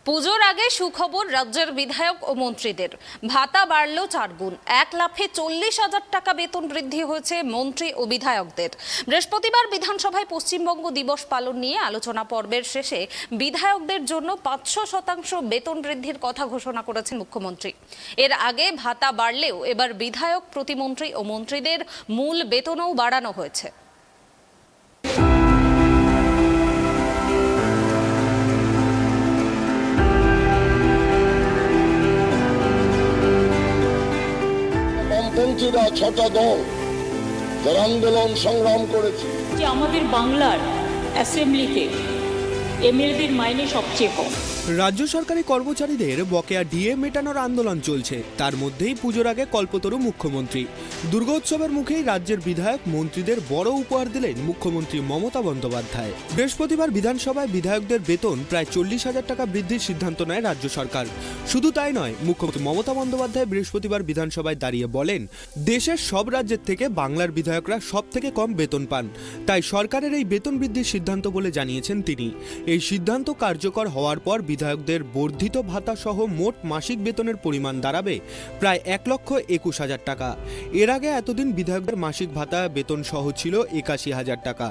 পুজোর আগে সুখবর রাজ্যের বিধায়ক ও মন্ত্রীদের ভাতা বাড়ল 4 গুণ। 1 লাফে 40,000 টাকা বেতন বৃদ্ধি হয়েছে মন্ত্রী ও বিধায়কদের। বৃহস্পতিবার বিধানসভায় পশ্চিমবঙ্গ দিবস পালন নিয়ে আলোচনা পর্বের শেষে বিধায়কদের জন্য 500% বেতন বৃদ্ধির কথা ঘোষণা করেছেন মুখ্যমন্ত্রী। এর আগে ভাতা বাড়লেও এবার বিধায়ক, প্রতিমন্ত্রী ও মন্ত্রীদের মূল বেতনও বাড়ানো হয়েছে। বামপন্থীরা 6টা দল যারা আন্দোলন সংগ্রাম করেছে যে আমাদের বাংলার অ্যাসেম্বলিতে এমএলএদের মাইনে সবচেয়ে কম। রাজ্য সরকারি কর্মচারীদের বকেয়া ডিএ মেটানোর আন্দোলন চলছে, তার মধ্যেই পুজোর আগে কল্পতরু মুখ্যমন্ত্রী। দুর্গোৎসবের মুখেই রাজ্যের বিধায়ক মন্ত্রীদের বড় উপহার দিলেন মুখ্যমন্ত্রী মমতা বন্দ্যোপাধ্যায়। বৃহস্পতিবার বিধানসভায় বিধায়কদের বেতন প্রায় 40,000 টাকা বৃদ্ধির সিদ্ধান্ত নেয় রাজ্য সরকার। শুধু তাই নয়, মুখ্যমন্ত্রী মমতা বন্দ্যোপাধ্যায় বৃহস্পতিবার বিধানসভায় দাঁড়িয়ে বলেন, দেশের সব রাজ্যের থেকে বাংলার বিধায়করা সব থেকে কম বেতন পান, তাই সরকারের এই বেতন বৃদ্ধির সিদ্ধান্ত বলে জানিয়েছেন তিনি। এই সিদ্ধান্ত কার্যকর হওয়ার পর বিধায়কদের বর্ধিত ভাতা সহ মোট মাসিক বেতনের পরিমাণ দাঁড়াবে প্রায় 1,21,000 টাকা। এর আগে এতদিন বিধায়কদের মাসিক ভাতা বেতন সহ ছিল 81,000 টাকা।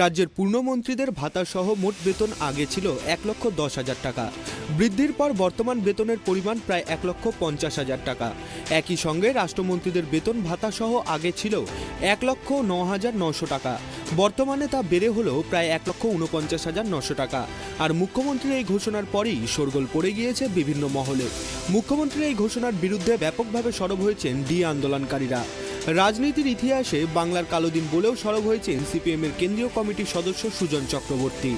রাজ্যের পূর্ণমন্ত্রীদের ভাতা সহ মোট বেতন আগে ছিল 1,10,000 টাকা। বৃদ্ধির পর বর্তমান বেতনের পরিমাণ প্রায় 1,50,000 টাকা। একই সঙ্গে রাষ্ট্রমন্ত্রীদের বেতন ভাতা সহ আগে ছিল 1,09,900 টাকা। বর্তমানে তা বেড়ে হলো প্রায় 1,49,900 টাকা। আর মুখ্যমন্ত্রীর এই ঘোষণার পরেই শোরগোল পড়ে গিয়েছে বিভিন্ন মহলে। মুখ্যমন্ত্রীর এই ঘোষণার বিরুদ্ধে ব্যাপকভাবে সরব হয়েছেন আন্দোলনকারীরা। রাজনীতির ইতিহাসে বাংলার কালো দিন বলেও সরব হয়েছেন সিপিএমের কেন্দ্রীয় কমিটির সদস্য সুজন চক্রবর্তী।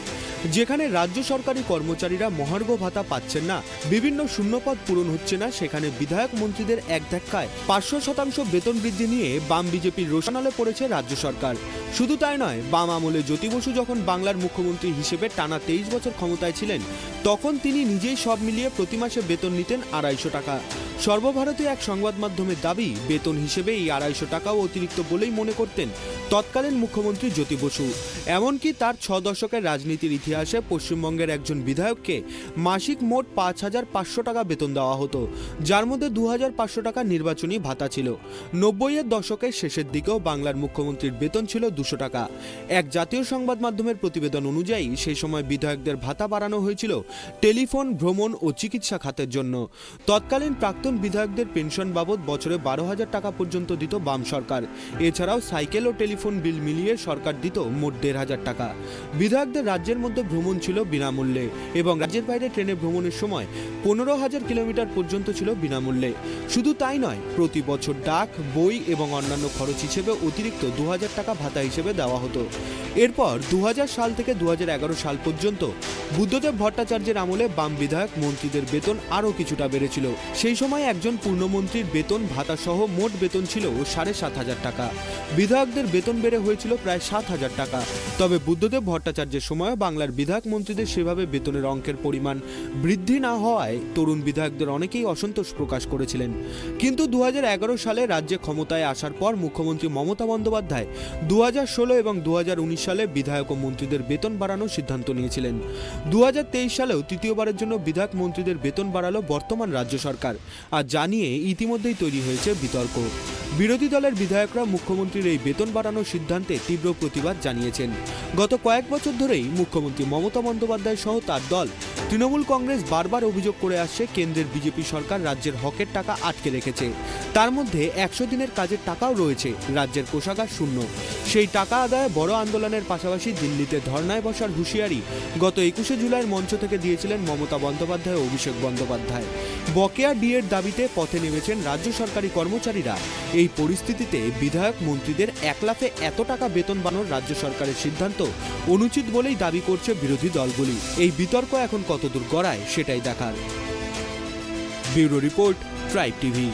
যেখানে রাজ্য সরকারি কর্মচারীরা মহার্ঘ ভাতা পাচ্ছেন না, বিভিন্ন শূন্যপদ পূরণ হচ্ছে না, সেখানে বিধায়ক মন্ত্রীদের এক ধাক্কায় 500% বেতন বৃদ্ধি নিয়ে বাম বিজেপির রোশনালে পড়েছে রাজ্য সরকার। শুধু তাই নয়, বাম আমলে জ্যোতি বসু যখন বাংলার মুখ্যমন্ত্রী হিসেবে টানা 23 বছর ক্ষমতায় ছিলেন, তখন তিনি নিজেই সব মিলিয়ে প্রতি মাসে বেতন নিতেন 250 টাকা। সর্বভারতীয় এক সংবাদ মাধ্যমের দাবি, বেতন হিসেবে এই 250 টাকাও অতিরিক্ত বলেই মনে করতেন তৎকালীন মুখ্যমন্ত্রী জ্যোতি বসু। এমনকি তার 6 দশকের রাজনীতির ইতিহাসে পশ্চিমবঙ্গের একজন বিধায়ককে মাসিক মোট 5,500 টাকা বেতন দেওয়া হতো, যার মধ্যে 2,500 টাকা নির্বাচনী ভাতা ছিল। 90-এর দশকের শেষের দিকেও বাংলার মুখ্যমন্ত্রীর বেতন ছিল 200 টাকা। এক জাতীয় সংবাদ মাধ্যমের প্রতিবেদন অনুযায়ী সেই সময় বিধায়কদের ভাতা বাড়ানো হয়েছিল টেলিফোন, ভ্রমণ ও চিকিৎসা খাতের জন্য। তৎকালীন প্রাক্তন বিধায়কদের পেনশন বাবদ বছরে 12,000 টাকা পর্যন্ত দিত বাম সরকার। এছাড়াও সাইকেল ও টেলিফোন বিল মিলিয়ে সরকার দিত মোট 1,500 টাকা। বিধায়কদের রাজ্যের মধ্যে ভ্রমণ ছিল বিনামূল্যে এবং রাজ্যের বাইরে ট্রেনে ভ্রমণের সময় 15,000 কিলোমিটার পর্যন্ত ছিল বিনামূল্যে। শুধু তাই নয়, প্রতি বছর ডাক, বই এবং অন্যান্য খরচ হিসেবে অতিরিক্ত 2,000 টাকা ভাতা হিসেবে দেওয়া হতো। এরপর 2000 সাল থেকে 2011 সাল পর্যন্ত বুদ্ধদেব ভট্টাচার্যের আমলে বাম বিধায়ক মন্ত্রীদের বেতন আরও কিছুটা বেড়েছিল। সেই সময় একজন পূর্ণমন্ত্রীর বেতন ভাতা সহ মোট বেতন ছিল 7,500 টাকা। বিধায়কদের বেতন বেড়ে হয়েছিল প্রায় 7,000 টাকা। তবে বুদ্ধদেব ভট্টাচার্যের সময় বাংলার বিধায়ক মন্ত্রীদের সেভাবে বেতনের অঙ্কের পরিমাণ বৃদ্ধি না হওয়ায় তরুণ বিধায়কদের অনেকেই অসন্তোষ প্রকাশ করেছিলেন। কিন্তু 2011 সালে রাজ্যে ক্ষমতায় আসার পর মুখ্যমন্ত্রী মমতা বন্দ্যোপাধ্যায় 2016 এবং 2019 সালে বিধায়ক ও মন্ত্রীদের বেতন বাড়ানোর সিদ্ধান্ত নিয়েছিলেন। 2023 সালেও তৃতীয়বারের জন্য বিধায়ক মন্ত্রীদের বেতন বাড়ালো বর্তমান রাজ্য সরকার, আর জানিয়ে ইতিমধ্যেই তৈরি হয়েছে বিতর্ক। বিরোধী দলের বিধায়করা মুখ্যমন্ত্রীর এই বেতন বাড়ানোর সিদ্ধান্তে তীব্র প্রতিবাদ জানিয়েছেন। গত কয়েক বছর ধরেই মুখ্যমন্ত্রী মমতা বন্দ্যোপাধ্যায় সহ তার দল তৃণমূল কংগ্রেস বারবার অভিযোগ করে আসছে, কেন্দ্রের বিজেপি সরকার রাজ্যের হকের টাকা আটকে রেখেছে। তার মধ্যে 100 দিনের কাজের টাকাও রয়েছে, রাজ্যের কোষাগার শূন্য। সেই টাকা আদায়ে বড় আন্দোলনের পাশাপাশি দিল্লিতে ধর্নায় বসার হুঁশিয়ারি গত 21শে জুলাইয়ের মঞ্চ থেকে দিয়েছিলেন মমতা বন্দ্যোপাধ্যায় ও অভিষেক বন্দ্যোপাধ্যায়। বকেয়া ডিএর দাবিতে পথে নেমেছেন রাজ্য সরকারি কর্মচারীরা। এই পরিস্থিতিতে বিধায়ক মন্ত্রীদের 1 লাফে এত টাকা বেতন বাড়ানোর রাজ্য সরকারের সিদ্ধান্ত অনুচিত বলেই দাবি করছে বিরোধী দলগুলি। এই বিতর্ক এখন কতদূর গড়ায় সেটাই দেখার। Bureau report, tribe TV.